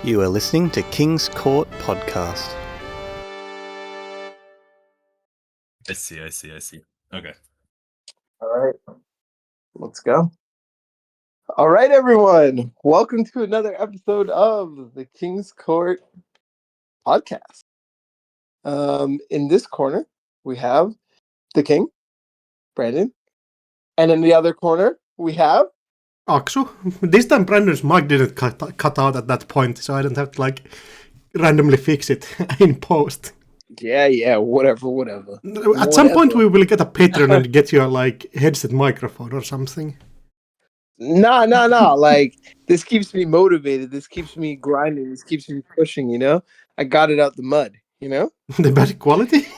You are listening to King's Court Podcast. I see. Okay. All right. Let's go. All right, everyone. Welcome to another episode of the King's Court Podcast. In this corner, we have the King, Brandon. And in the other corner, we have... Aksu. This time Brandon's mic didn't cut out at that point, so I don't have to randomly fix it in post. Yeah, whatever. At some point we will get a Patreon and get your headset microphone or something. No. This keeps me motivated. This keeps me grinding. This keeps me pushing, you know? I got it out the mud, you know? The bad quality?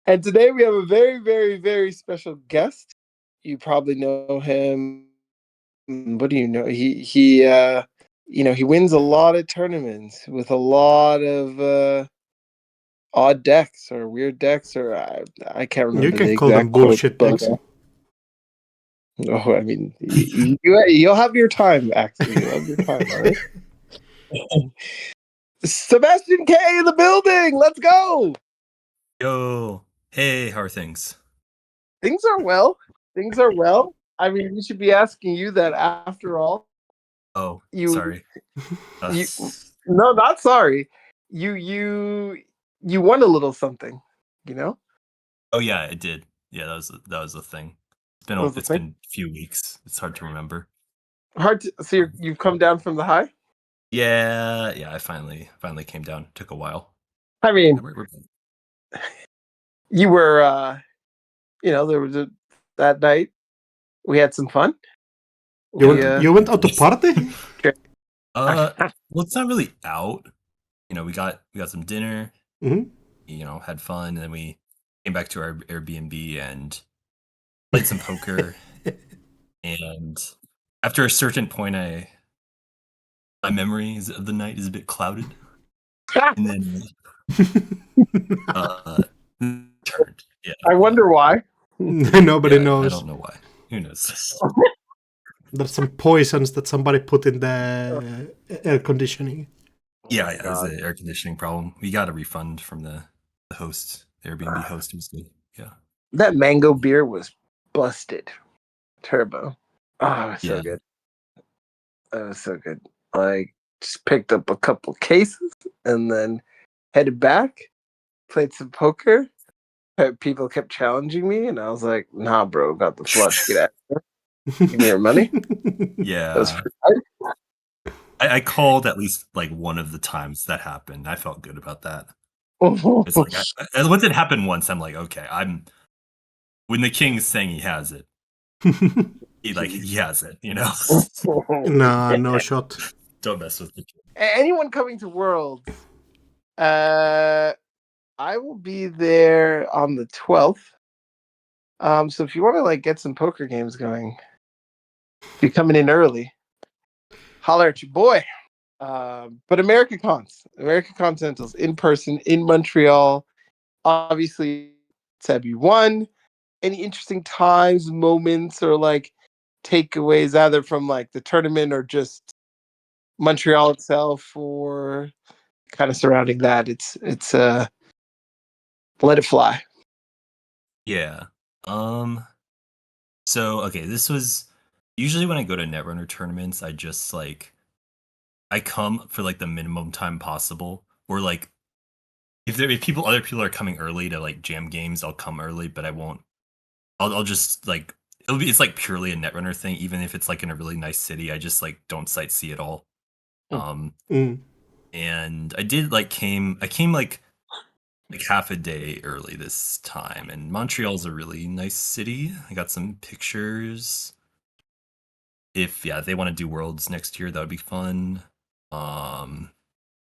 And today we have a very, very, very special guest. You probably know him. What do you know? He wins a lot of tournaments with a lot of odd decks or weird decks, or I can't remember. You can the call them bullshit quote, decks. I mean, you'll have your time, actually. You'll have your time, all right? Sebastian K in the building. Let's go. Yo. Hey, how are things? Things are well. I mean, we should be asking you that after all. Oh, sorry. No, not sorry. You won a little something, you know? Oh yeah, I did. Yeah, that was the thing. It's been a few weeks. It's hard to remember. So you've come down from the high? Yeah. I finally came down. Took a while. I mean, you were, there was that night. We had some fun. You went out to party? Well, it's not really out. We got some dinner. Mm-hmm. Had fun, and then we came back to our Airbnb and played some poker. And after a certain point, my memories of the night is a bit clouded, and then turned. Yeah. I wonder why. Nobody knows. I don't know why. Who knows? There's some poisons that somebody put in the air conditioning. Yeah, it was the air conditioning problem. We got a refund from the host, the Airbnb host. Yeah. That mango beer was busted. Turbo. Oh, it was so good. That was so good. Just picked up a couple cases and then headed back, played some poker. People kept challenging me, and I was like, nah, bro, got the flush. Get out of here. Give me your money. Yeah. I called at least one of the times that happened. I felt good about that. It's once it happened once, I'm like, okay, when the King's saying he has it, he has it, Nah, no shot. Don't mess with the King. Anyone coming to Worlds, I will be there on the 12th. So if you want to get some poker games going, if you're coming in early, holler at your boy. But America Continentals in person in Montreal. Obviously, Sebi won. Any interesting times, moments, or takeaways either from the tournament or just Montreal itself, or kind of surrounding that? It's let it fly. Yeah. So okay, this was usually when I go to Netrunner tournaments, I just I come for the minimum time possible. Or if other people are coming early to jam games, I'll come early, but I won't. I'll just it's purely a Netrunner thing. Even if it's in a really nice city, I just don't sightsee at all. And I did I came half a day early this time, and Montreal's a really nice city. I got some pictures. If they want to do Worlds next year, that would be fun. The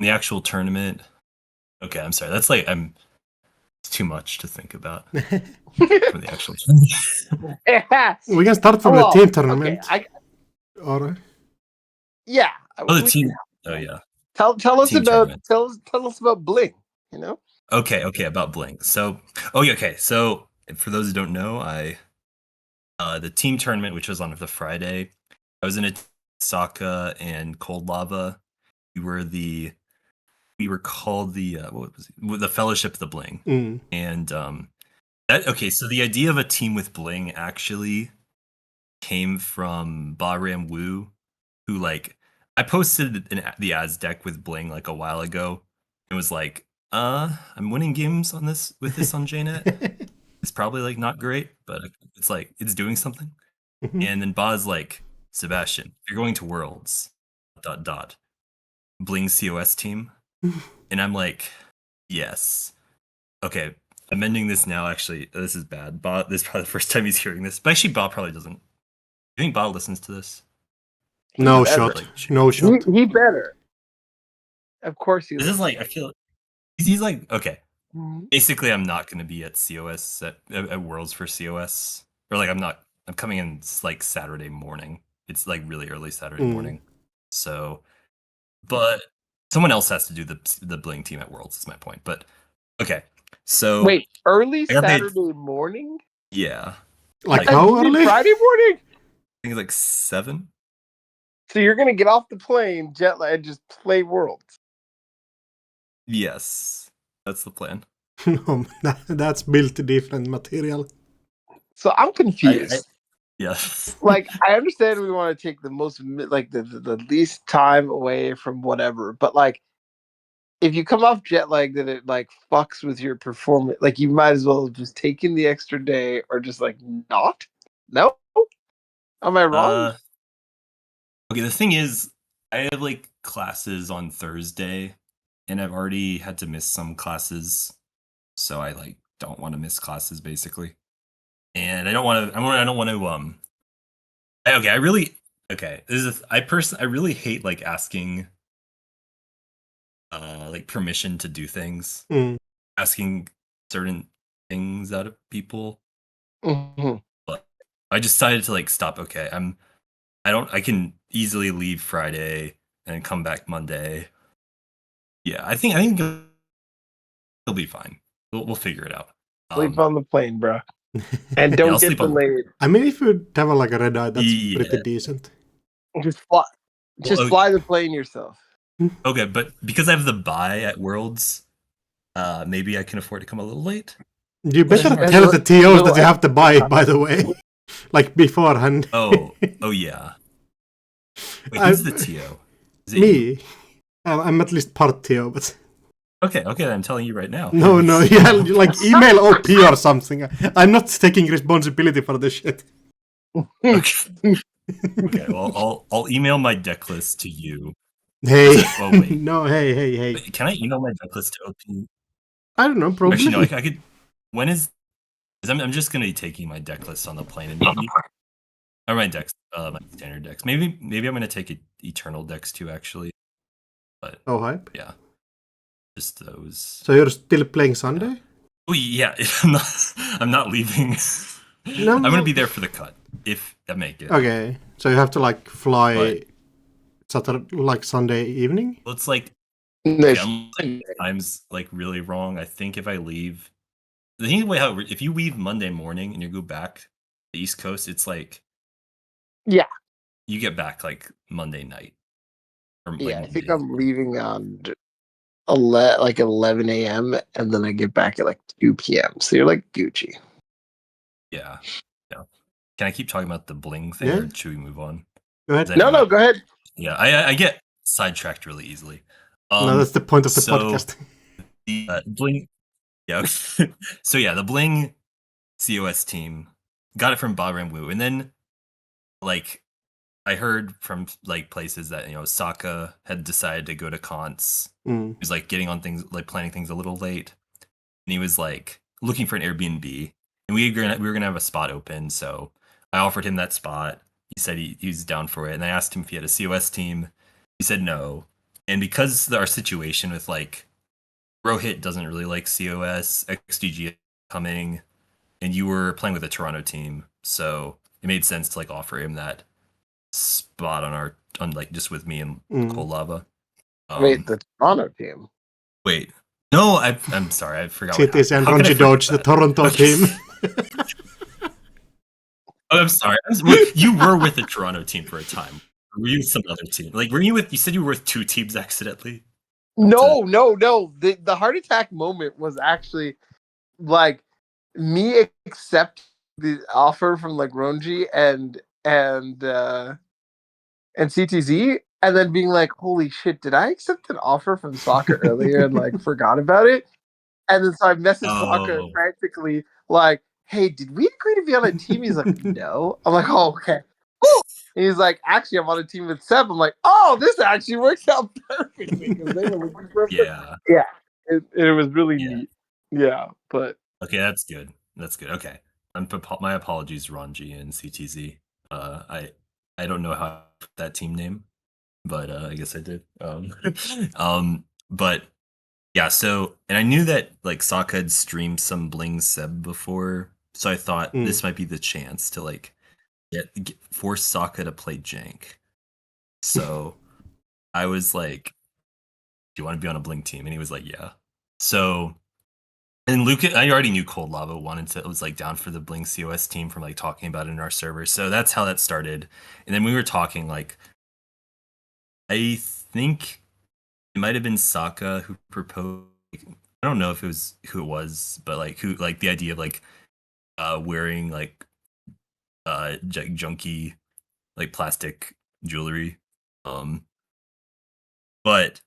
actual tournament. Okay, I'm sorry. That's it's too much to think about for the actual tournament. We can start from the team tournament. Okay, Alright. Yeah. Oh, the team. Oh yeah. Tell us about Bling. Okay, about Bling. So, okay. So, for those who don't know, the team tournament, which was on the Friday, I was in a Sokka and Cold Lava. We were called the what was it? The Fellowship of the Bling. And so the idea of a team with Bling actually came from Bahram Wu, who like I posted the ads deck with Bling like a while ago. It was like, I'm winning games on this with this on JNet. It's probably like not great, but it's like it's doing something. And then Ba's like, Sebastian, if you're going to Worlds, ... Bling COS team. And I'm like, yes. Okay, I'm ending this now. Actually, this is bad. Ba, this is probably the first time he's hearing this. But actually, Ba probably doesn't. You think Ba listens to this? No Better. shot. No shot. He better. Of course he. This is like I feel he's like okay. Mhm. Basically, I'm not going to be at COS at Worlds for COS, or like I'm coming in like Saturday morning. It's like really early Saturday morning. So, but someone else has to do the Bling team at Worlds. Is my point. But okay, so Wait, early I got the- Saturday morning? yeah, Like I how thought you did early? Friday morning? I think it's like 7. So you're gonna get off the plane, jet lag, and just play Worlds. Yes, that's the plan. No, that's built different material. So I'm confused. Yes. Like I understand we want to take the most like the least time away from whatever, but like if you come off jet lag, then it like fucks with your performance. Like you might as well have just taken the extra day or just like not. No, am I wrong? Okay, the thing is, I have like classes on Thursday, and I've already had to miss some classes, so I like don't want to miss classes basically, and I don't want to. I don't want to. Okay, I really. Okay, this is. I really hate like asking. Like permission to do things, asking certain things out of people. Mm-hmm. But I decided to like stop. Okay, I can easily leave Friday and come back Monday. Yeah, I think it'll be fine. We'll figure it out. Sleep on the plane, bro, and don't I'll get sleep on the- delayed. I mean, if you have like a red eye, that's Yeah. pretty decent. Just fly, Well, fly the plane yourself. Okay, but because I have the buy at Worlds, maybe I can afford to come a little late. You better Well, tell the TOs that you have to buy, by the way. Like beforehand. Oh yeah. Wait, who's the TO? Is it you? Me. I'm at least part TO, but... Okay, I'm telling you right now. No, yeah, like email OP or something. I'm not taking responsibility for this shit. Okay. Okay, well, I'll email my deck list to you. Hey. Oh, wait. No, hey. Wait, can I email my deck list to OP? I don't know, probably. Actually, no, I could. When is? Because I'm just gonna be taking my deck list on the plane, and maybe, or my decks, my standard decks. Maybe I'm gonna take Eternal decks too, actually. But Oh, hype. yeah, just those. So you're still playing Sunday? Oh yeah, I'm not leaving. No. I'm gonna be there for the cut if I make it. Okay, so you have to like fly But- Saturday, like Sunday evening? Well, it's like Nice. time's like really wrong. I think if I leave, the thing way how if you leave Monday morning and you go back to the East Coast, it's like Yeah. you get back like Monday night. Or, like, Yeah, I think Monday. I'm leaving on 11 a.m. and then I get back at like 2 p.m. So you're like Gucci. Yeah. Can I keep talking about the bling thing, Yeah. or should we move on? Go ahead. Is No, anyone- go ahead. Yeah, I get sidetracked really easily. No, that's the point of the so- podcast. The bling. Yeah. Okay. So yeah, the bling COS team got it from Bahram Wu, and then like I heard from like places that Sokka had decided to go to Kant's. Mm. He was like getting on things, like planning things a little late, and he was like looking for an Airbnb, and we were gonna have a spot open, so I offered him that spot. He said he was down for it, and I asked him if he had a COS team. He said no, and because our situation with like Rohit doesn't really like COS, XDG coming, and you were playing with a Toronto team, so it made sense to like offer him that spot on like just with me and Cold Lava. Wait, the Toronto team. Wait. No, I'm sorry, I forgot. what Cities and happened. How could I Ronchi Dodge, the forget Toronto that? team. Oh, I'm sorry. You were with the Toronto team for a time, Were you with some other team? Like, were you with? You said you were with 2 teams accidentally. No. The heart attack moment was actually like me accept the offer from like Ronji and CTZ, and then being like, "Holy shit! Did I accept an offer from Sokka earlier and like forgot about it?" And then so I messaged Sokka Oh, frantically, like, "Hey, did we agree to be on a team?" He's like, "No." I'm like, "Oh, okay." And he's like, "Actually, I'm on a team with Seb." I'm like, "Oh, this actually works out perfectly because they were looking for." yeah, Yeah, it was really yeah. neat. Yeah, but Okay, that's good. That's good. Okay, my apologies, Ranji and CTZ. I don't know how to put that team name, but I guess I did. But yeah. So, and I knew that like Sokka had streamed some Bling Seb before, so I thought this might be the chance to like force Sokka to play Jank. So I was like, "Do you want to be on a Bling team?" And he was like, "Yeah." So. And Luke, I already knew Cold Lava wanted to was like down for the Bling COS team from like talking about it in our server. So that's how that started. And then we were talking like I think it might have been Sokka who proposed. I don't know if it was who it was, but like who like the idea of like wearing like junky like plastic jewelry. Um but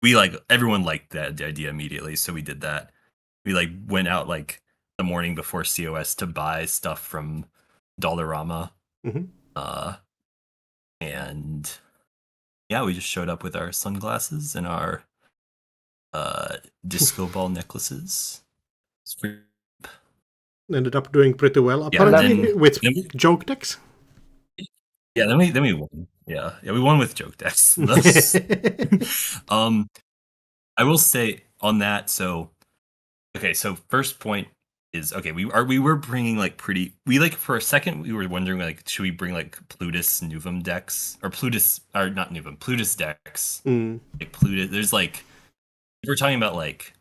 we like everyone liked that the idea immediately, so we did that. We like went out like the morning before COS to buy stuff from Dollarama. Mhm. And yeah, we just showed up with our sunglasses and our disco ball necklaces. It's pretty- Ended up doing pretty well, Yeah, and apparently, with then we, joke decks. yeah, then we won. Yeah, we won with joke decks. Thus, um, I will say on that. So okay, so first point is okay. We were bringing like pretty. We like for a second we were wondering like should we bring like Plutus Nuvum decks or Plutus or not Nuvum Plutus decks Mm. like Plutus. There's like if we're talking about like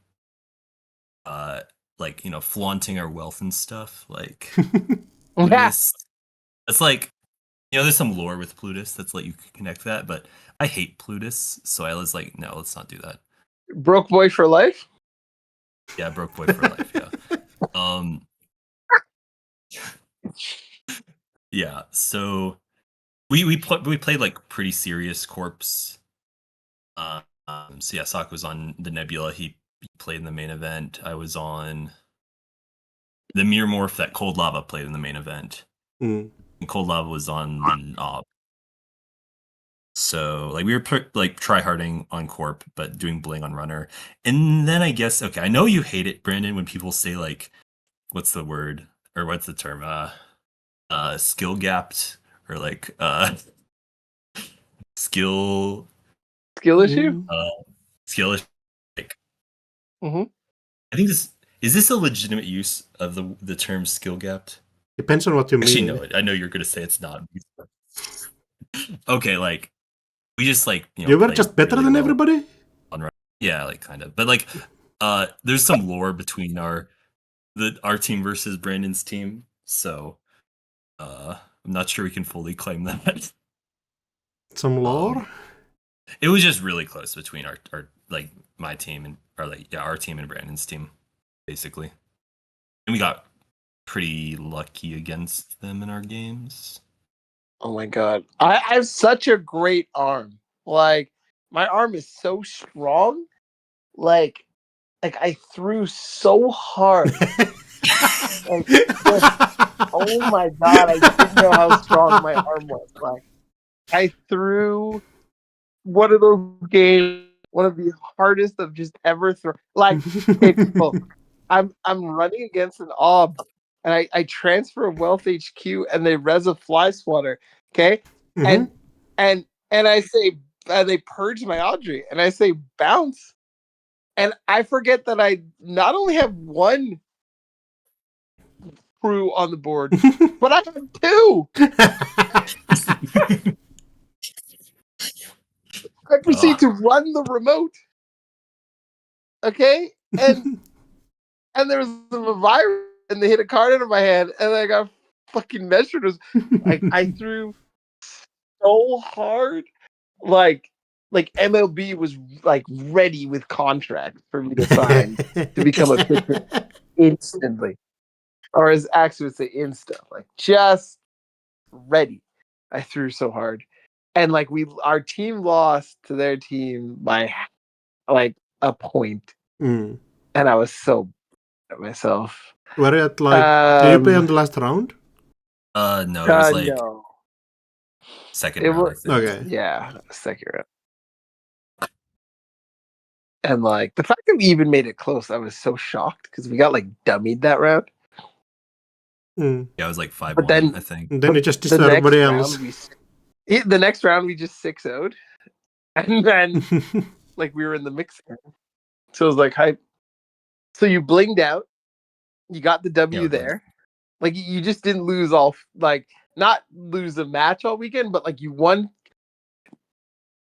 flaunting our wealth and stuff like yeah, Plutus. That's like there's some lore with Plutus that's let you connect that, but I hate Plutus, so I was like no, let's not do that. broke boy for life. Yeah, broke boy for life. Yeah. Um. Yeah. So we played like pretty serious corpse. So yeah, Sokka was on the Nebula. He played in the main event. I was on the Mirror Morph that Cold Lava played in the main event. Mm. And Cold Lava was on Op. So like we were like try harding on Corp, but doing bling on Runner. And then I guess okay, I know you hate it, Brandon, when people say like what's the word or what's the term? Skill gapped or like skill Skill issue. Mm. uh skill like Mm-hmm. I think this is this a legitimate use of the term skill gapped? Depends on what you Actually, mean. no. I know you're gonna say it's not. Okay, like we just like You were play just better really than well everybody? on run. Yeah, like kind of. But like, there's some lore between our team versus Brandon's team, so I'm not sure we can fully claim that. Some lore? It was just really close between our like my team and or like yeah our team and Brandon's team, basically, and we got pretty lucky against them in our games. Oh my god, I have such a great arm. Like my arm is so strong. Like I threw so hard. Like just, oh my god, I didn't know how strong my arm was. Like I threw one of those games, one of the hardest I've just ever thrown. Like people, I'm running against an ob, and I transfer a Wealth HQ, and they res a Fly Swatter. Okay, and Mhm. and I say, and they purge my Audrey, and I say bounce, and I forget that I not only have one crew on the board, but I have two. I proceed to run the remote. Okay, and there was a virus, and they hit a card out of my hand, and I got fucking measured. It was like I threw so hard. Like MLB was like ready with contracts for me to sign to become a pitcher instantly, or as Axe would say, insta. Like just ready. I threw so hard, and like our team lost to their team by like a point, Mm. and I was so mad at myself. Were you at like? Did you play on the last round? No, it was like No, second it round, was I think. Okay. yeah, second round. And like the fact that we even made it close, I was so shocked because we got like dummied that round. Mm. Yeah, it was like 5-1, But then, I think. And then you just the destroyed next everybody round else. the next round we just 6-0'd, and then like we were in the mix again. So it was like hype. So you blinged out, you got the W Yeah, there. Like you just didn't lose all, like not lose a match all weekend, but like you won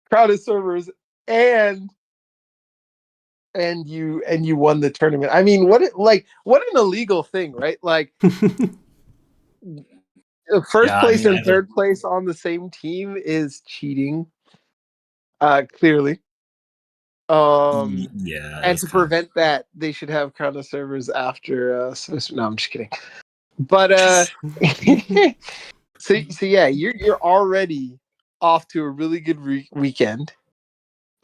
crowded servers and you won the tournament. I mean, what an illegal thing, right? Like first yeah. I place mean, I and have a third place on the same team is cheating, clearly. yeah. And It's to kind of prevent that, they should have crowded servers after. No, I'm just kidding. But so yeah, you're already off to a really good weekend.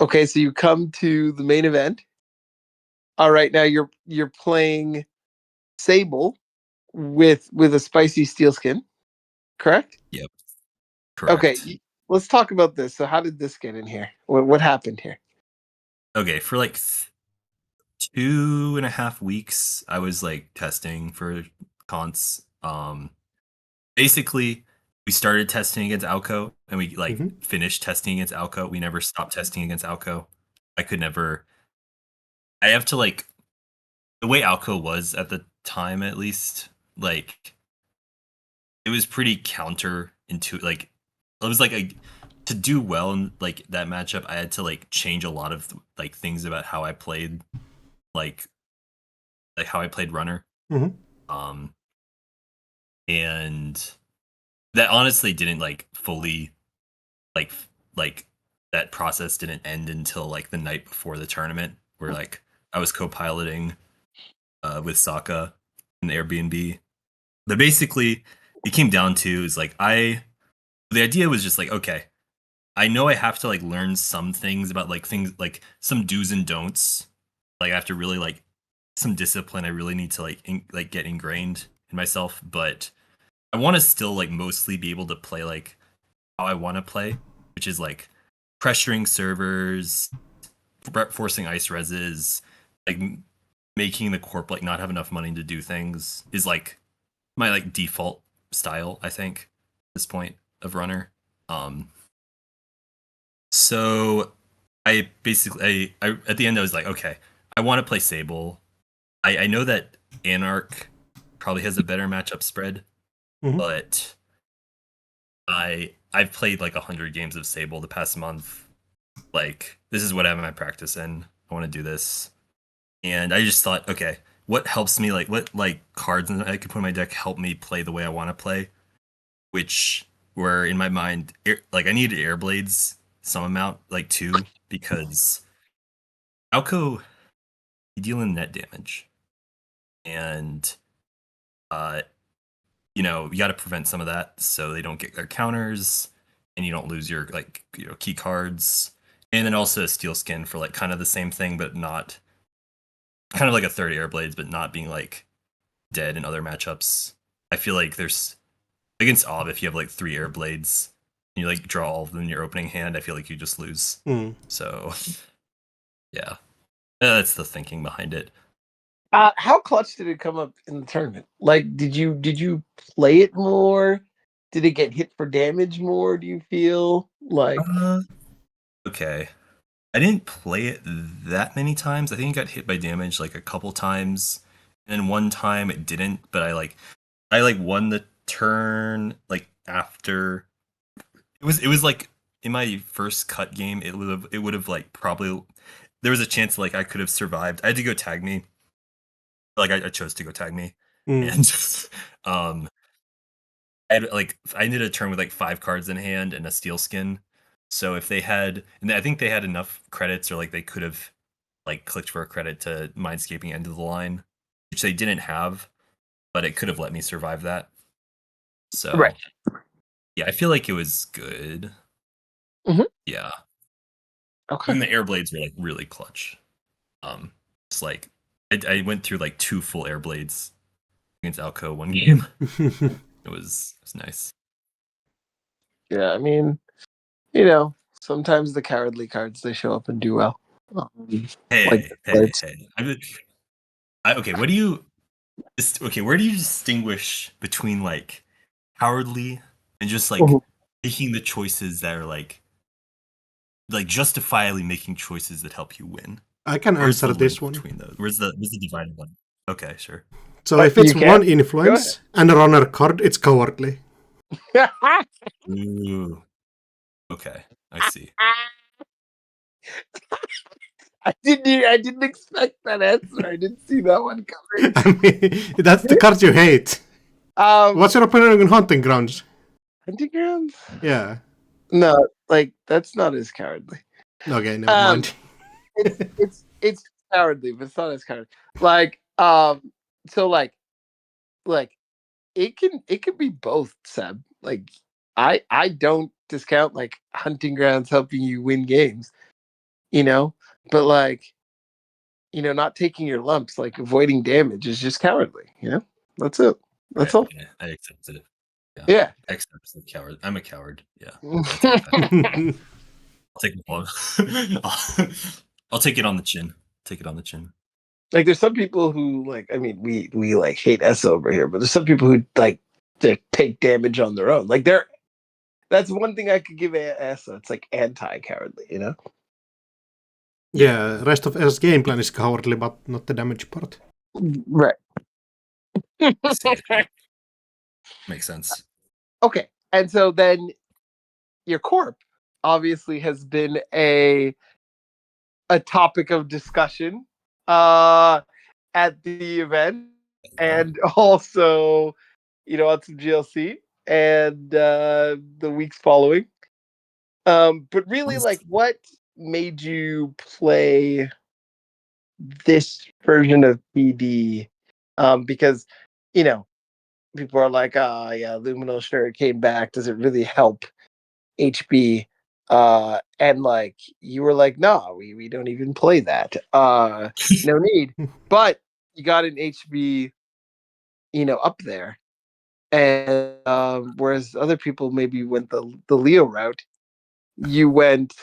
Okay, so you come to the main event. All right, now you're playing Sable with a spicy steel skin, correct? yep, Okay, correct. let's talk about this. So how did this get in here? What happened here? Okay, for like 2.5 weeks, I was like testing for cons. Basically, we started testing against Alco, and we like Mhm. finished testing against Alco. We never stopped testing against Alco. I could never. I have to like the way Alco was at the time, at least. Like it was pretty counter into like it was like to do well in like that matchup. I had to like change a lot of like things about how I played, like how I played runner. Mhm. Um, and that honestly didn't like fully like like that process didn't end until like the night before the tournament, where like I was co-piloting with Sokka in the Airbnb. But basically, it came down to is like the idea was just like, okay, I know I have to like learn some things about like things like some do's and don'ts. Like I have to really like some discipline. I really need to like get ingrained in myself, but I want to still like mostly be able to play like how I want to play, which is like pressuring servers, forcing ice reses, like making the corp like not have enough money to do things is like my like default style, I think, at this point of runner. Um so I basically I at the end I was like, okay, I want to play Sable. I know that Anarch probably has a better matchup spread, Mhm. but I've played like 100 games of Sable the past month. Like this is what I have my practice in. I want to do this, and I just thought, okay, what helps me? Like what like cards I could put in my deck help me play the way I want to play, which were in my mind like I needed air blades some amount, like 2, because Alco you deal in net damage, and uh you know you got to prevent some of that so they don't get their counters and you don't lose your like key cards, and then also a steel skin for like kind of the same thing but not kind of like a third air blades but not being like dead in other matchups. I feel like there's against Ob, if you have like 3 air blades and you like draw all of them in your opening hand, I feel like you just lose. Mm. So yeah, that's the thinking behind it. How clutch did it come up in the tournament? Like, did you play it more? Did it get hit for damage more? Do you feel like? Okay, I didn't play it that many times. I think it got hit by damage like a couple times, and then one time it didn't. But I like won the turn like after it was like in my first cut game. It would have like probably there was a chance like I could have survived. I had to go tag me. Like I chose to go tag me, Mm. and um I did a turn with like 5 cards in hand and a steel skin. So if they had, and I think they had enough credits, or like they could have like clicked for a credit to Mindscaping End of the Line, which they didn't have, but it could have let me survive that. So Right. yeah, I feel like it was good. Mhm. Yeah. Okay. And the air blades were like really clutch. It's like I went through like 2 full air blades against Alco one game. It was nice. Yeah, I mean, sometimes the cowardly cards they show up and do well. Like Hey. Okay, what do you? Okay, where do you distinguish between like cowardly and just like Mhm. making the choices that are like justifiably making choices that help you win? I can Where's the answer this link one. between those? Where's the dividing line? Okay, sure. So if it's You can? one Go influence and a runner card, it's cowardly. Ooh. Okay, I see. I didn't expect that answer. I didn't see that one coming. I mean, that's the card you hate. What's your opinion on hunting grounds? Hunting grounds? Yeah. No, like that's not as cowardly. Okay, never Um, mind. it's cowardly, but it's not as cowardly. Like, so like it can be both, Seb. Like, I don't discount like hunting grounds helping you win games, but like, not taking your lumps, like avoiding damage is just cowardly. That's it. That's all. Yeah, I accept it. Yeah, Yeah. I accept the coward. I'm a coward. Yeah, I'll take that. I'll take I'll take it on the chin. Take it on the chin. Like there's some people who like, I mean, we like hate Essa over here, but there's some people who like to take damage on their own. Like that's one thing I could give Essa. It's like anti-cowardly. Yeah, rest of us game plan is cowardly, but not the damage part. Right. See, yeah. Makes sense. Okay. And so then your corp obviously has been a topic of discussion at the event, and also on some GLC and the weeks following. But really, like, what made you play this version of PD? Because people are like, yeah, Luminal sure came back. Does it really help HB? And like you were like, no, we don't even play that. No need. But you got an HB, up there. And whereas other people maybe went the Leo route, you went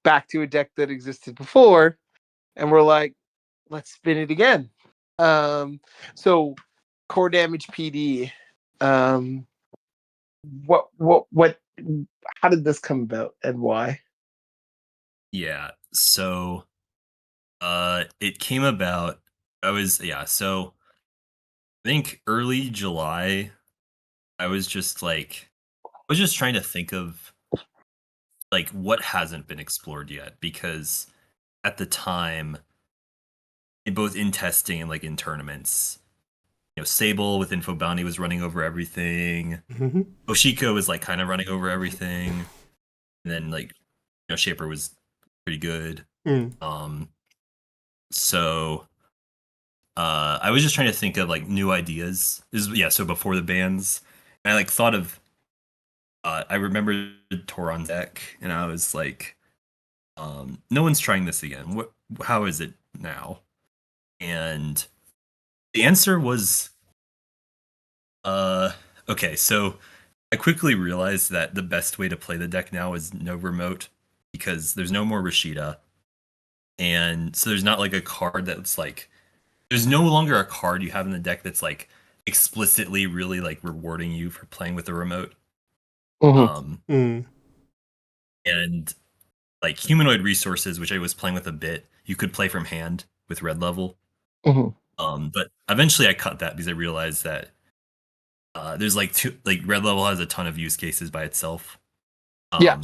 back to a deck that existed before, and we're like, let's spin it again. So core damage PD. Um, what? How did this come about, and why? Yeah. So, it came about. So I think early July. I was just trying to think of like what hasn't been explored yet, because at the time, both in testing and like in tournaments, Sable with Info Bounty was running over everything. Mhm. Oshiko was like kind of running over everything, and then like Shaper was pretty good. Mm. So I was just trying to think of like new ideas. So before the bans, and I like thought of I remember Toron's deck, and I was like, no one's trying this again. How is it now? And the answer was okay, so I quickly realized that the best way to play the deck now is no remote, because there's no more Rashida. And so there's not like a card that's like, there's no longer a card you have in the deck that's like explicitly really like rewarding you for playing with the remote. Mm. And like humanoid resources, which I was playing with a bit, you could play from hand with red level. But eventually I cut that because I realized that there's like red level has a ton of use cases by itself. Yeah.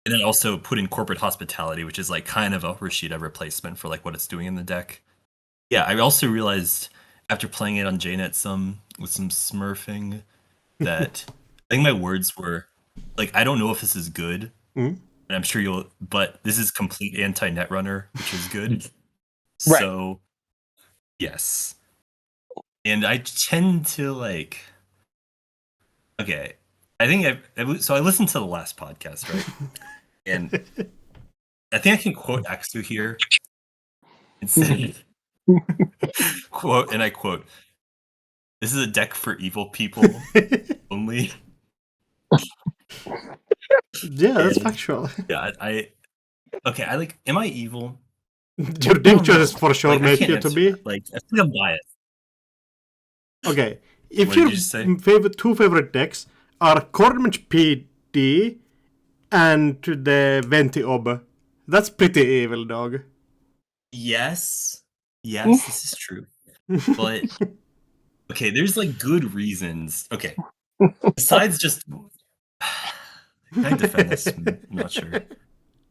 And then also put in corporate hospitality, which is like kind of a Rashida replacement for like what it's doing in the deck. Yeah, I also realized after playing it on JNet with some smurfing that think my words were like, I don't know if this is good, Mm. and I'm sure you'll, but this is complete anti-netrunner, which is good. Right. So, yes. And I tend to like, okay, I think so I listened to the last podcast, right? And I think I can quote Axu here and say, quote, and I quote, "This is a deck for evil people only." Yeah, that's And factual. yeah, okay, I like, am I evil? Your I deck don't know. choices for sure Like, I make can't you to answer be. that. Like, I think I'm biased. Okay, if What did your you just say? two favorite decks are Cormage PD and the Venti Ob, that's pretty evil, dog. Yes, yes, this is true. But okay, there's like good reasons. Okay, besides just, can I defend this? I'm not sure.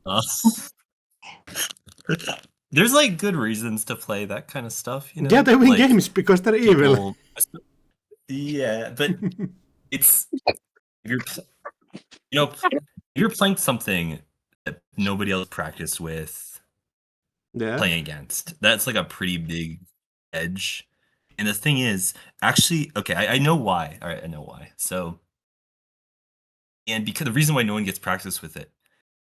Uh, there's like good reasons to play that kind of stuff, you know? Yeah, they win Like games because they're evil. people, yeah, but it's if you're, you know, if you're playing something that nobody else practiced with, Yeah. playing against, that's like a pretty big edge. And the thing is, actually, okay, I know why. All right, I know why. So, and because the reason why no one gets practice with it,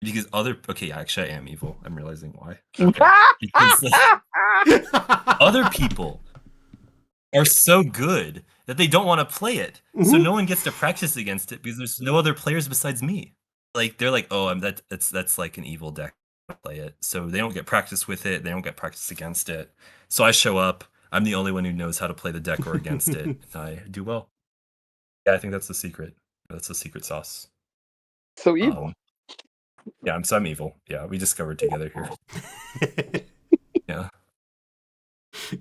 because okay, actually, I am evil. I'm realizing why. Okay, because like, other people are so good that they don't want to play it, so no one gets to practice against it because there's no other players besides me. Like they're like, oh, that's like an evil deck. Play it, so they don't get practice with it. They don't get practice against it. So I show up. I'm the only one who knows how to play the deck or against it. And I do well. Yeah, I think that's the secret. That's the secret sauce. So evil. Yeah, I'm evil. Yeah, we discovered together here. Yeah.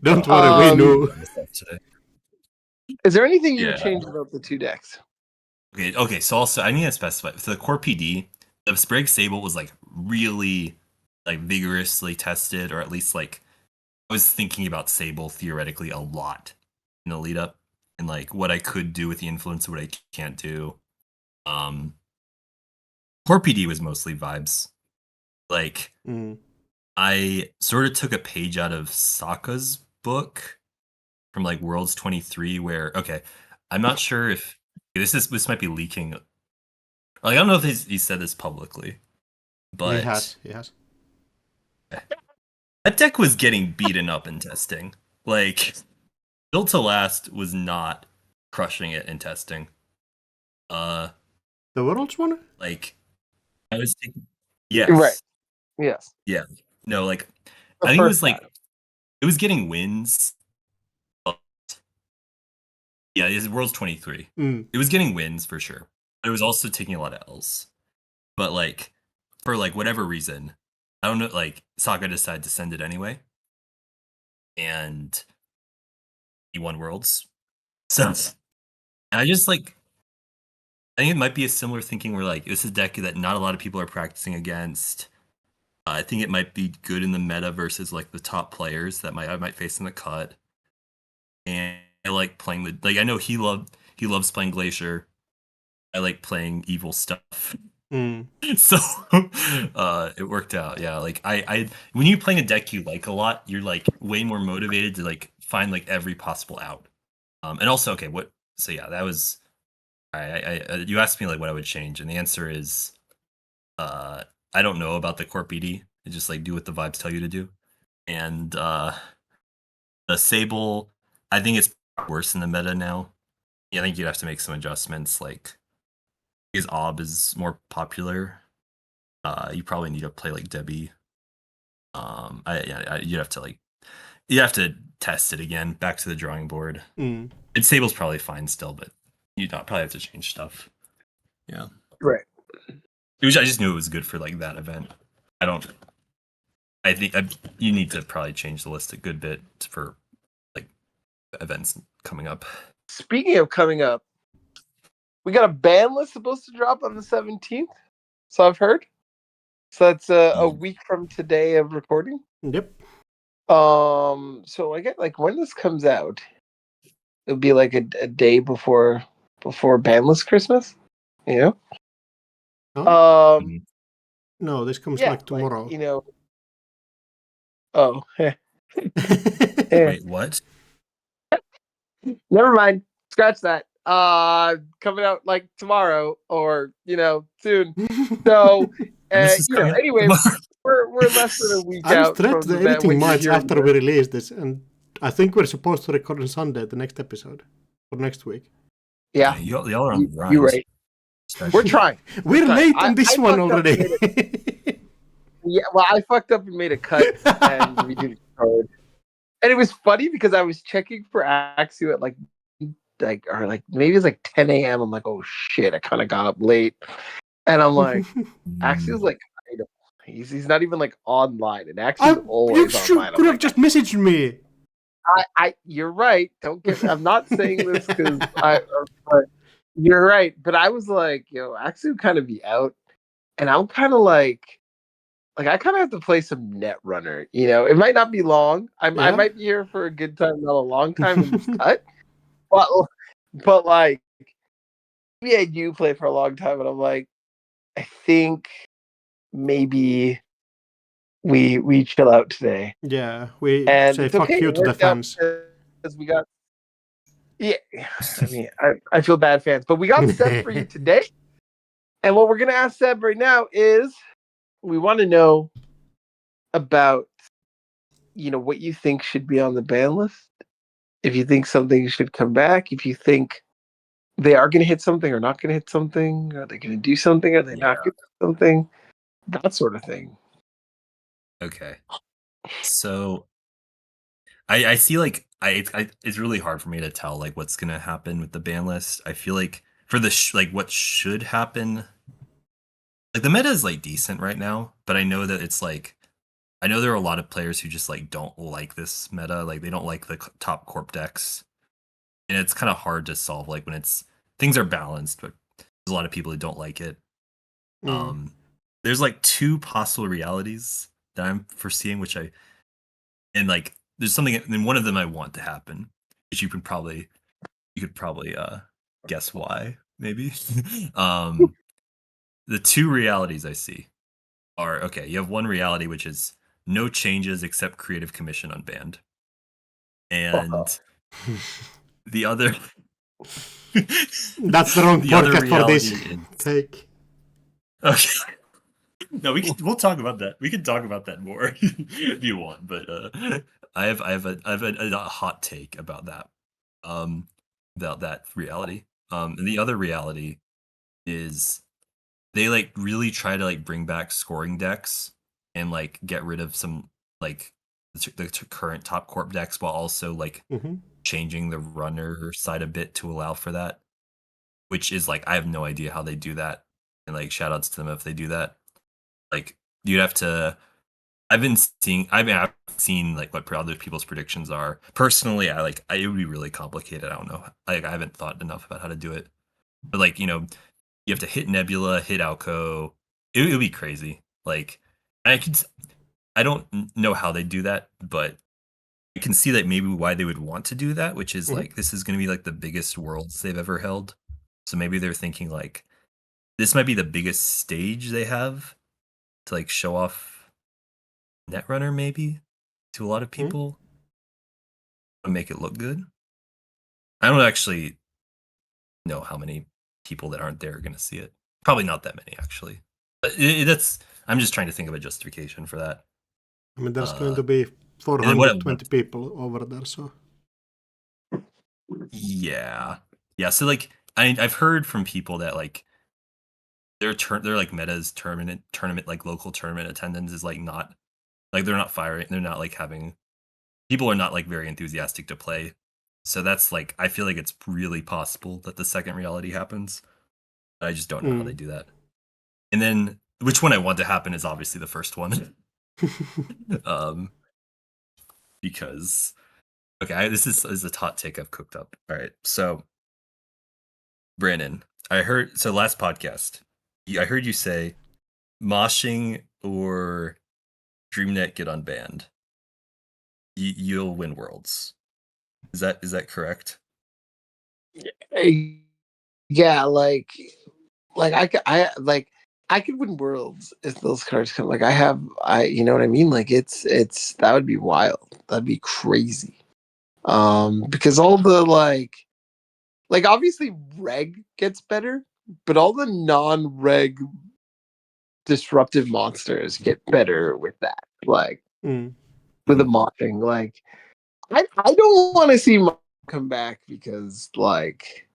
Don't worry, we know. Today. Is there anything you Yeah. would change about the two decks? Okay. So also, I need to specify. So the core PD, the Sprague Sable was like really, like vigorously tested, or at least like I was thinking about Sable theoretically a lot in the lead up, and like what I could do with the influence, what I can't do. Core PD was mostly vibes. Like I sort of took a page out of Sokka's book from like Worlds 23, where okay, I'm not sure if this might be leaking. Like I don't know if he said this publicly, but He has. That deck was getting beaten up in testing. Like Built to Last was not crushing it in testing. The Worlds one? Like I was thinking, yes, Right. Yes. yeah, no, like The I think it was first like time. it was getting wins. But yeah, it's Worlds 23. It was getting wins for sure. It was also taking a lot of L's. But like for like whatever reason, I don't know. Like Sokka decided to send it anyway, and he won Worlds. So I just like I think it might be a similar thinking where like this is a deck that not a lot of people are practicing against. I think it might be good in the meta versus like the top players that I might face in the cut. And I like playing I know he loves playing Glacier. I like playing evil stuff. So it worked out. Yeah, like I when you're playing a deck you like a lot, you're like way more motivated to like find like every possible out. And also okay, so yeah, that was I you asked me like what I would change, and the answer is I don't know about the core PD. I just like do what the vibes tell you to do. And the Sable, I think it's worse in the meta now. Yeah, I think you'd have to make some adjustments, like because Ob is more popular. You probably need to play like Debbie. You'd have to test it again, back to the drawing board. And Sable's probably fine still, but you'd probably have to change stuff. Yeah. Right. I just knew it was good for like that event. I think you need to probably change the list a good bit for like events coming up. Speaking of coming up, we got a ban list supposed to drop on the 17th. So I've heard. So that's a week from today of recording. Yep. So I get like when this comes out, it'll be like a day before ban list Christmas. You know. Oh, Mhm. no, this comes Yeah, like tomorrow. you know. Oh, Wait, what? never mind. Scratch that. Coming out like tomorrow or soon. So, And this is coming out anyway, tomorrow. we're less than a week I'm out straight from to the the event editing when you're minds hearing after this. we release this, and I think we're supposed to record on Sunday, the next episode, or next week. Yeah, Okay, y'all are on the you're grind. right. We're trying. We're trying. late on this I one fucked up and already. made Yeah, well, I fucked up and made a cut, and we didn't record. And it was funny because I was checking for Axu at like or like maybe it's like 10 a.m. I'm like, oh shit, I kind of got up late, and I'm like, Axu's like, idle. He's not even like online, and Axu's You always online. could I'm have like, just messaged me. you're right. Don't get. I'm not saying this because but you're right. But I was like, Axu kind of be out, and I'm kind of like I kind of have to play some Netrunner. It might not be long. I Yeah. might be here for a good time, not a long time in this cut. But like maybe I do play for a long time, and I'm like, I think maybe we chill out today, Yeah, we and say it's fuck okay. you It to the worked out fans. because we got. Yeah, I mean, I feel bad, fans, but we got Seb for you today, and what we're gonna ask Seb right now is we want to know about what you think should be on the ban list. If you think something should come back, if you think they are going to hit something or not going to hit something, are they going to do something? Are they not going to do something? That sort of thing. Okay. So I see like it's really hard for me to tell like what's gonna happen with the ban list. I feel like for the like what should happen, like the meta is like decent right now, but I know that it's like I know there are a lot of players who just like don't like this meta, like they don't like the top corp decks, and it's kind of hard to solve like when it's things are balanced, but there's a lot of people who don't like it. There's like two possible realities that I'm foreseeing, which and like there's something and one of them I want to happen, which you could probably guess why maybe. um the two realities I see are okay, you have one reality which is no changes except creative commission unbanned, and the other That's the wrong the other podcast for this reality is take. okay. No, we'll talk about that. We can talk about that more if you want, but I have a hot take about that. About that reality. And the other reality is they like really try to like bring back scoring decks and like get rid of some like the current top corp decks while also like changing the runner side a bit to allow for that, which is like I have no idea how they do that, and like shout outs to them if they do that. Like you'd have to I've seen like what other people's predictions are. Personally, it would be really complicated. I don't know. Like I haven't thought enough about how to do it. But like, you have to hit Nebula, hit Alco. It would be crazy. Like I don't know how they do that, but I can see that maybe why they would want to do that, which is like this is going to be like the biggest worlds they've ever held. So maybe they're thinking like this might be the biggest stage they have to like show off Netrunner maybe to a lot of people and make it look good. I don't actually know how many people that aren't there are going to see it. Probably not that many actually. But that's I'm just trying to think of a justification for that. I mean, there's going to be 420 people over there, so. Yeah. So like I've heard from people that like their like Meta's tournament like local tournament attendance is like not like they're not firing, they're not like having people are not like very enthusiastic to play. So that's like I feel like it's really possible that the second reality happens. I just don't know how they do that. And then which one I want to happen is obviously the first one. Because okay, this is a hot take I've cooked up. All right. So Brandon, I heard so last podcast, I heard you say moshing or DreamNet get unbanned. You'll win worlds. Is that correct? Yeah, like I could win worlds if those cards come. Like you know what I mean? Like it's that would be wild. That'd be crazy. Because all the like obviously reg gets better, but all the non-reg disruptive monsters get better with that. Like with the mopping. Like I don't want to see Mop come back because like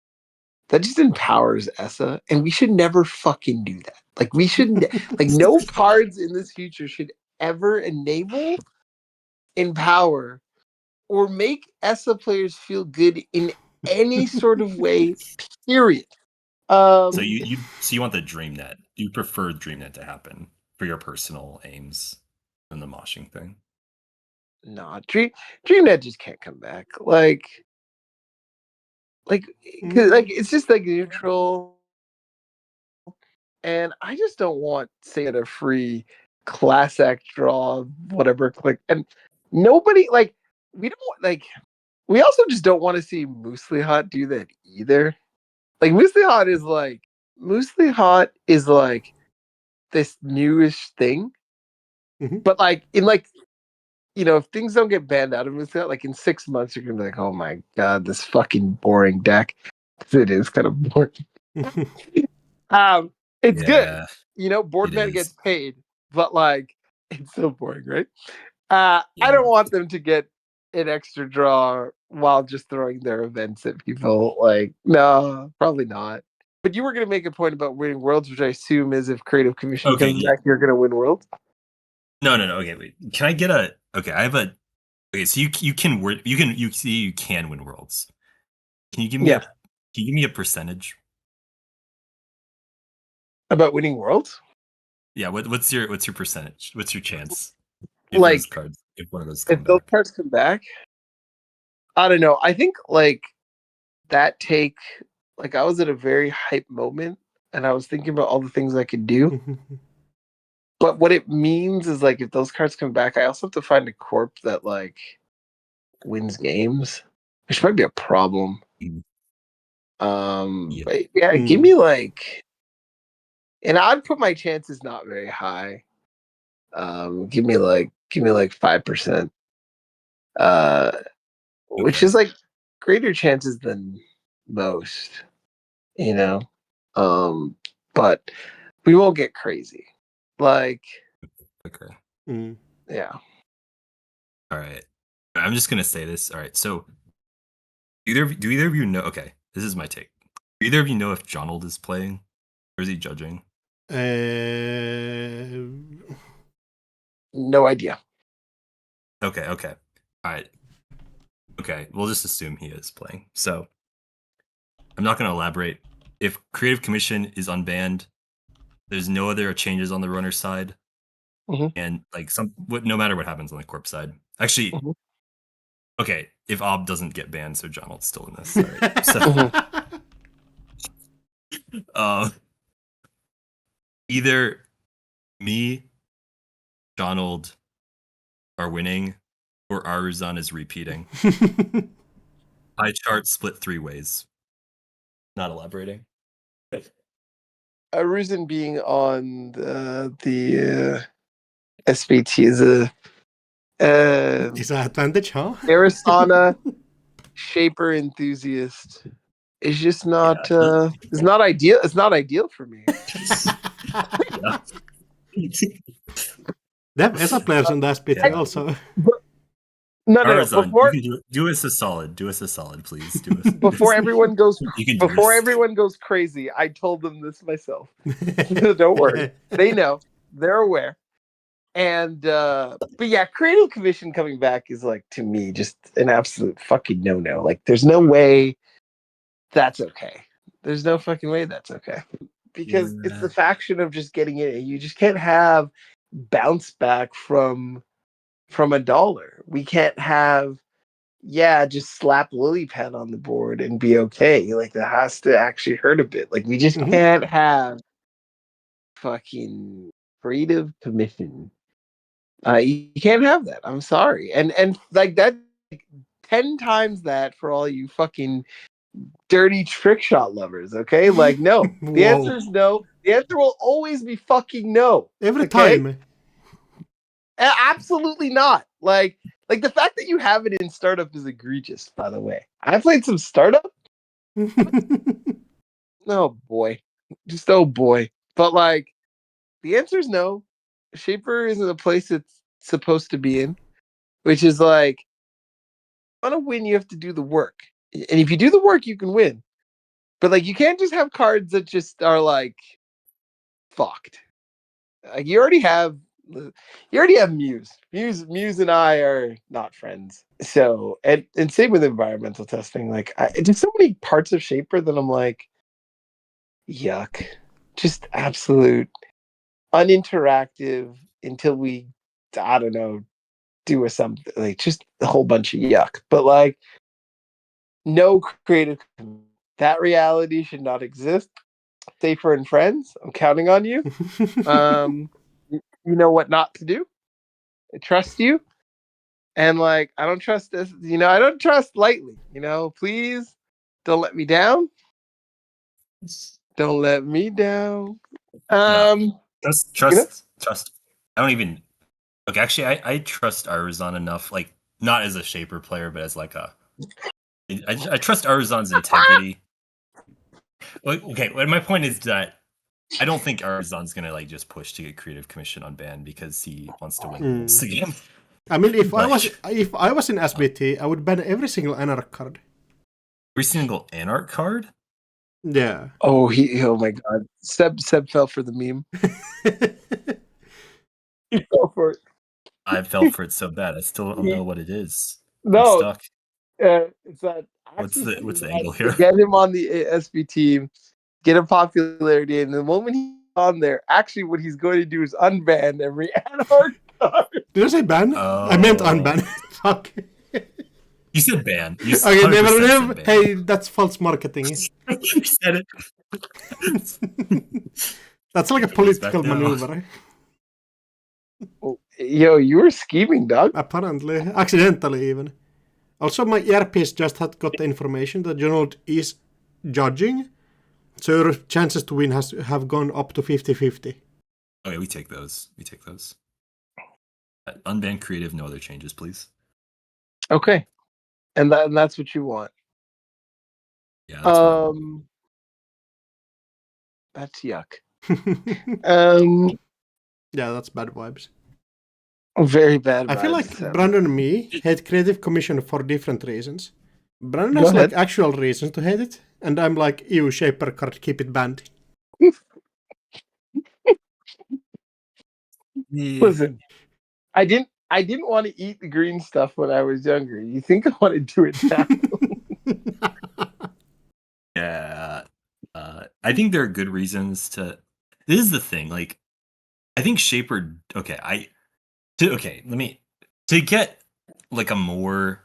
that just empowers Essa, and we should never fucking do that. Like we shouldn't like no cards in this future should ever enable, empower, or make Essa players feel good in any sort of way, period. So you want the DreamNet? You prefer DreamNet to happen for your personal aims than the moshing thing? Nah, DreamNet just can't come back. Like it's just like neutral, and I just don't want say a free class act draw whatever click and nobody like we don't like we also just don't want to see Moosely Hot do that either. Like Moosely Hot is like this newish thing, but like in like you know if things don't get banned out of Moosely Hot, like in 6 months you're gonna be like, oh my god, this fucking boring deck. It is kind of boring. It's good. You know, Boardman gets paid, but like it's so boring, right? I don't want them to get an extra draw while just throwing their events at people. Like, no, probably not. But you were going to make a point about winning worlds, which I assume is if Creative Commission comes back, you're going to win worlds. No. Okay, wait. Can I get a? Okay, I have a. Okay, so you can win worlds. Can you give me a percentage about winning worlds? Yeah. What's your percentage? What's your chance? If one of those those cards come back, I don't know. I think like that take. Like I was at a very hype moment, and I was thinking about all the things I could do. But what it means is like if those cards come back, I also have to find a corp that like wins games, which might be a problem. But yeah, give me like, and I'd put my chances not very high. Give me like 5%, which is like greater chances than most, you know. But we won't get crazy. Like, yeah. All right. I'm just gonna say this. All right. So, do either of you know? Okay, this is my take. Do either of you know if Jonald is playing, or is he judging? No idea. Okay. All right. Okay, we'll just assume he is playing. So, I'm not gonna elaborate. If Creative Commission is unbanned, there's no other changes on the runner side, and like no matter what happens on the corp side. Actually, okay, if Ob doesn't get banned, so Jonald's still in this. All right. So, either me, Jonald are winning, or Aruzan is repeating. Pie chart split 3 ways. Not elaborating. Aruzan being on the SVT is a disadvantage, huh? Arisana shaper enthusiast. It's just not it's not ideal. It's not ideal for me. They have ESA players on the SPT also. No. Before, you can do us a solid. Do us a solid, please. Do us before everyone goes. Everyone goes crazy. I told them this myself. Don't worry. They know. They're aware. And but yeah, Creative Commission coming back is like to me just an absolute fucking no. Like, there's no way that's okay. There's no fucking way that's okay. Because it's the faction of just getting it. You just can't have bounce back from $1. We can't have just slap lily pad on the board and be okay. Like, that has to actually hurt a bit. Like, we just can't have fucking Creative Commission. You can't have that. I'm sorry. And like that, 10 times that for all you fucking dirty trick shot lovers. Okay, like no. The Whoa. answer is no. The answer will always be fucking no. Every okay? time. Absolutely not. Like the fact that you have it in startup is egregious. By the way, I played some startup. Oh boy, just oh boy. But like, the answer is no. Shaper isn't a place it's supposed to be in, which is like, want to win, you have to do the work, and if you do the work, you can win. But like, you can't just have cards that just are like fucked. Like you already have Muse. Muse and I are not friends. So and same with environmental testing. Like there's so many parts of Shaper that I'm like, yuck. Just absolute uninteractive until we, I don't know, do something like just a whole bunch of yuck. But like no creative, that reality should not exist. Safer and friends, I'm counting on you. You know what not to do. I trust you. And like I don't trust this, I don't trust lightly, please don't let me down. Don't let me down. Trust. I don't even. Okay, actually, I trust Arizon enough. Like, not as a Shaper player, but as like a. I trust Arizon's integrity. Okay, my point is that I don't think Arizon's gonna like just push to get Creative Commission on ban because he wants to win the game. I mean, if I was in SBT, I would ban every single Anarch card. Every single Anarch card? Yeah. Oh my god. Seb fell for the meme. He fell for it. I fell for it so bad. I still don't know what it is. No, I'm stuck. it's that. What's the angle here? Get him on the SB team, get him popularity, and the moment he's on there, actually, what he's going to do is unban every Anarch card. Did I say ban? I meant unban. Fuck. You said ban. You okay, never. Hey, that's false marketing. You said it. That's like a political maneuver. Oh, yo, you were scheming, dog. Apparently, accidentally even. Also, my earpiece just had got the information that Jonald is judging, so your chances to win have gone up to 50-50. Okay, we take those. Unban creative, no other changes, please. Okay, and that's what you want. Yeah. That's that's yuck. Yeah, that's bad vibes. Very bad vibes. I feel like Brandon and me hate Creative Commission for different reasons. Brandon has like actual reasons to hate it, and I'm like, ew, Shaper card, keep it banned. Listen, I didn't want to eat the green stuff when I was younger. You think I want to do it now? Yeah. I think there are good reasons to. This is the thing. Like, I think Shaper. Okay, to get like a more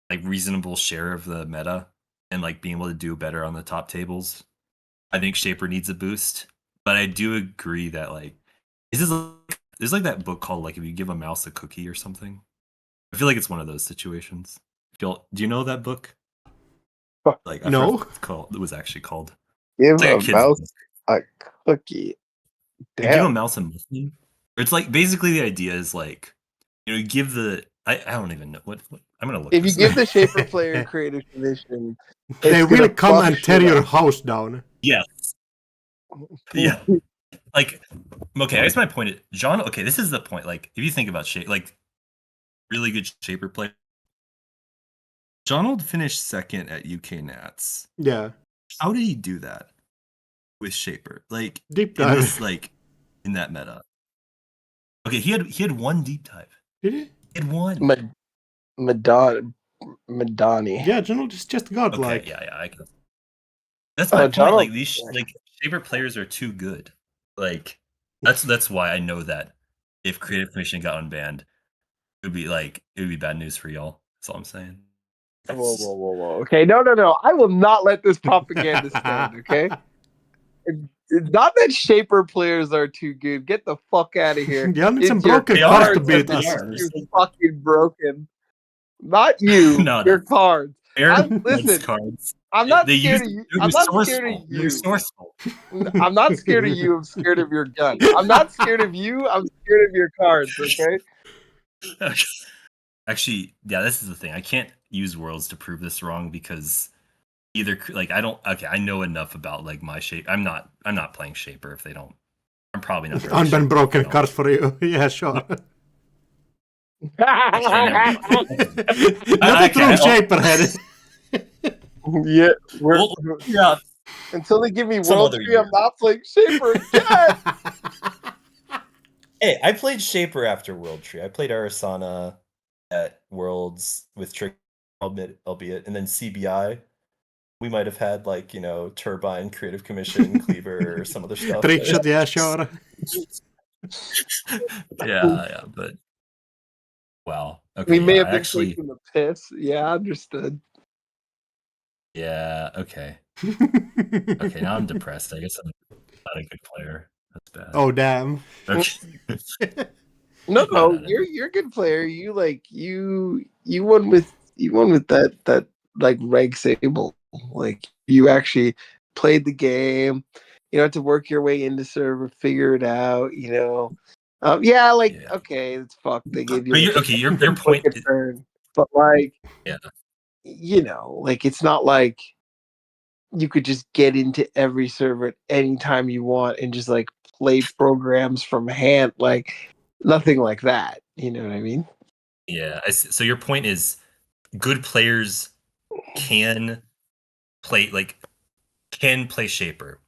like reasonable share of the meta and like being able to do better on the top tables. I think Shaper needs a boost, but I do agree that like there's like that book called like if you give a mouse a cookie or something. I feel like it's one of those situations. Do you know that book? Like no, it was actually called. Give like a mouse a cookie. Damn. Give a mouse a muffin. It's like basically the idea is like give the I don't even know what I'm gonna look. If you give the Shaper player Creative Commission, they will come and tear your house down. Yes. Yeah. Like, okay, I guess my point is, John. Okay, this is the point. Like, if you think about like really good Shaper play, Jonald finished second at UK Nats. Yeah. How did he do that with Shaper? Like deep dive. In this, like in that meta. Okay, he had one deep dive. Did he? He had one. Madani. Yeah, Jonald is just godlike. Okay, yeah, I can. That's my point. Jonald, like these like Shaper players are too good. Like that's why I know that if Creative Commission got unbanned, it would be bad news for y'all. That's all I'm saying. Whoa. Okay, no. I will not let this propaganda stand, okay? It's not that Shaper players are too good. Get the fuck out of here. Yeah, it's some broken cards to beat us. You're fucking broken. Not you. No. Your cards. Listen, cards. I'm not They scared use of you. they're I'm not scared of resourceful. They're you. resourceful. I'm not scared of you. I'm scared of your gun. I'm not scared of you. I'm scared of your cards. Okay. Actually, yeah, this is the thing. I can't use Worlds to prove this wrong because either like I don't. Okay, I know enough about like my shape. I'm not playing Shaper if they don't. I'm probably not. Playing Shaper if Unbroken they don't. cards for you. Yeah, sure. Okay, never mind. Not a true Okay, Shaperhead. Yeah. Well, yeah, Until they give me some World other Tree, year. I'm not playing Shaper again. Hey, I played Shaper after World Tree. I played Arasana at Worlds with Trick, albeit, and then CBI. We might have had like Turbine, Creative Commission, Cleaver, or some other stuff. Trick shot, yeah, sure. yeah, but wow. Okay, We may yeah, have I been actually, taking the piss. Yeah, understood. yeah, okay. Okay, now I'm depressed. I guess I'm not a good player. That's bad. Oh, damn. Okay. No, you're a good player. You won with that like Reg Sable. Like you actually played the game. You don't have to work your way into server, figure it out. Yeah, like Yeah. okay, it's fucked. They gave you But like your like point a turn, but like yeah. like it's not like you could just get into every server at any time you want and just like play programs from hand, like nothing like that. You know what I mean? Yeah. So your point is good players can play Shaper.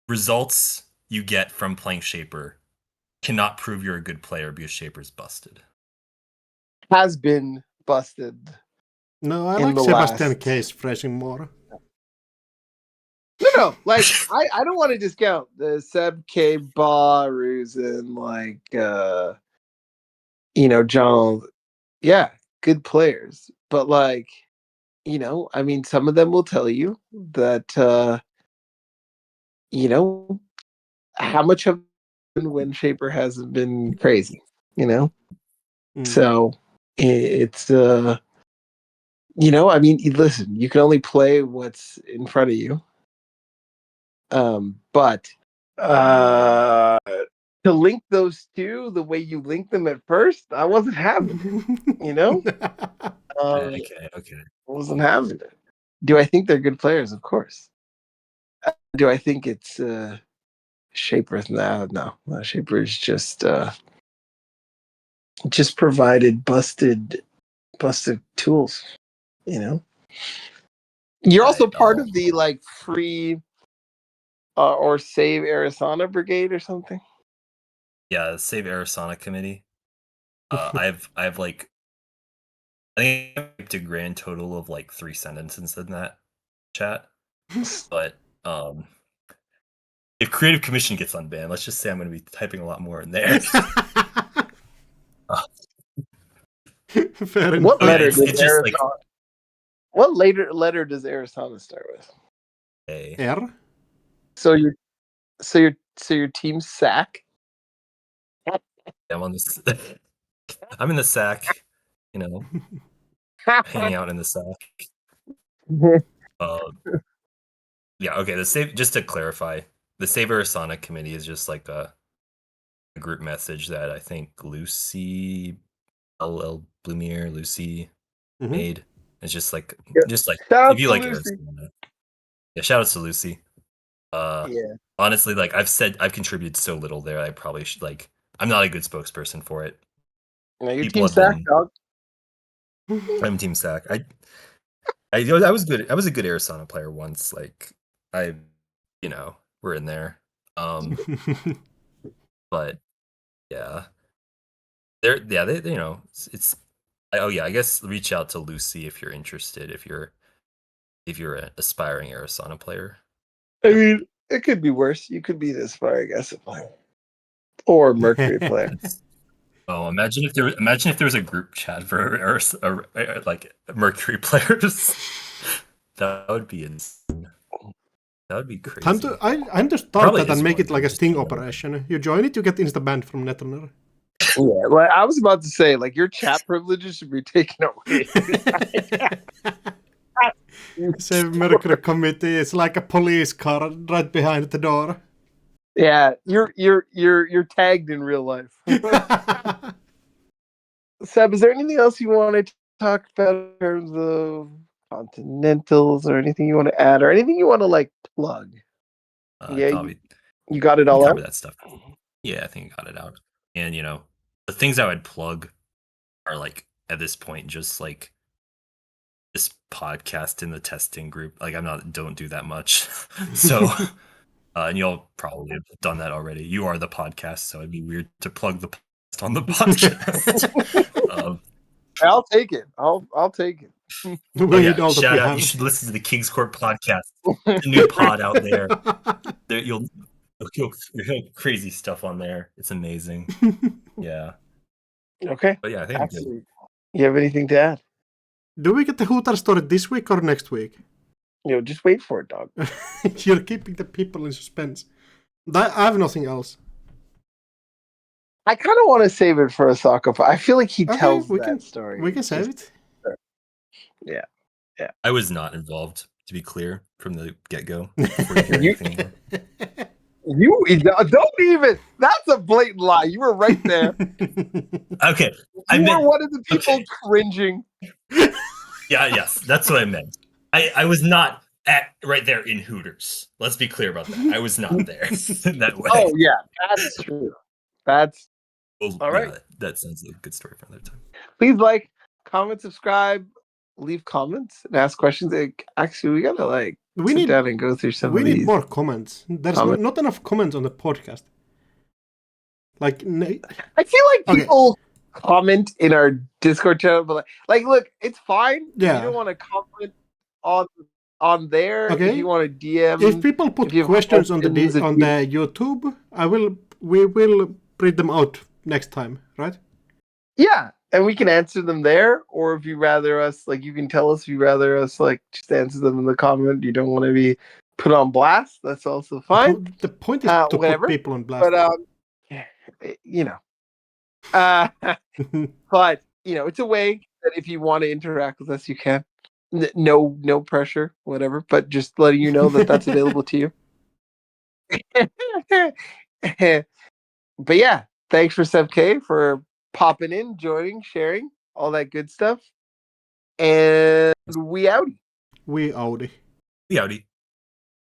Results you get from playing Shaper cannot prove you're a good player because Shaper's busted. Has been busted. No, I In like the Sebastian last- K's phrasing more. No, like I don't want to discount the Seb K Barus and like John. Yeah, good players, but like I mean, some of them will tell you that how much of Wind Shaper hasn't been crazy, So it's I mean, listen, you can only play what's in front of you. But to link those two the way you link them at first, I wasn't having it, Okay. I wasn't having it. Do I think they're good players? Of course. Do I think it's Shaper? No. Shaper is just provided busted tools. You're also part of the like free or save Arizona brigade or something. Yeah, Save Arizona committee. I have like I think I typed a grand total of like 3 sentences in that chat. But if Creative Commission gets unbanned, let's just say I'm going to be typing a lot more in there. Fair enough. What letter it's does just Arizona? like What letter does Arizona start with? A. R? So your team sack. I'm on this. I'm in the sack, hanging out in the sack. Yeah, okay. Just to clarify, the Save Arizona committee is just like a group message that I think Lucy Lucy made. It's just like Shout out if you to like Lucy. Arizona. Yeah, shout out to Lucy. Yeah. Honestly, like I've contributed so little there. I probably should I'm not a good spokesperson for it. Yeah, your People team have sack, been. dog. I'm Team Sack. I was good. I was a good Arizona player once. Like we're in there. But yeah, they it's. Oh yeah, I guess reach out to Lucy if you're interested. If you're an aspiring Arizona player. I mean, it could be worse. You could be this far aggressive player or Mercury player. Oh, imagine if there was a group chat for like Mercury players. That would be insane. That would be crazy. I'm to start Probably that and is make one, it like a just sting operation. You join it, you get insta-banned from Netrunner. Yeah, like I was about to say, like your chat privileges should be taken away. Save Mercury Committee is like a police car right behind the door. Yeah, you're tagged in real life. Seb, is there anything else you want to talk about in terms of Continentals or anything you want to add or anything you want to like plug? I thought You got it we all covered out? that stuff. Yeah, I think I got it out. And the things I would plug are like at this point just like this podcast in the testing group. Like don't do that much. So and y'all probably have done that already. You are the podcast, so it'd be weird to plug the podcast on the podcast. I'll take it. I'll take it. We need all that shout we out! have. You should listen to the King's Court podcast. The new pod out there. You'll crazy stuff on there. It's amazing. Yeah. Okay. But yeah, I think I'm good. You have anything to add? Do we get the Hooter story this week or next week? Just wait for it, dog. You're keeping the people in suspense. I have nothing else. I kind of want to save it for a soccer. I feel like he tells that story. We can save it. Yeah. I was not involved, to be clear, from the get-go. You don't even. That's a blatant lie. You were right there. Okay. You were one of the people cringing. Yes, that's what I meant. I was not right there in Hooters. Let's be clear about that. I was not there in that way. Oh, yeah. That's true. All right. Yeah, that sounds like a good story for another time. Please comment, subscribe, leave comments, and ask questions. Actually, we gotta sit down and go through some of these. We need more comments. There's not enough comments on the podcast. I feel like people comment in our Discord channel, but look, it's fine. Yeah. You don't want to comment on there. Okay. If you want to DM, if people put questions on the YouTube, we will read them out next time, right? Yeah, and we can answer them there, or if you rather us, you can tell us if you rather us, just answer them in the comment. You don't want to be put on blast. That's also fine. The point is to put people on blast. But but it's a way that if you want to interact with us, you can. No pressure, whatever. But just letting you know that that's available to you. But yeah, thanks for Seb K for popping in, joining, sharing, all that good stuff. And we outie. We outie. We outie.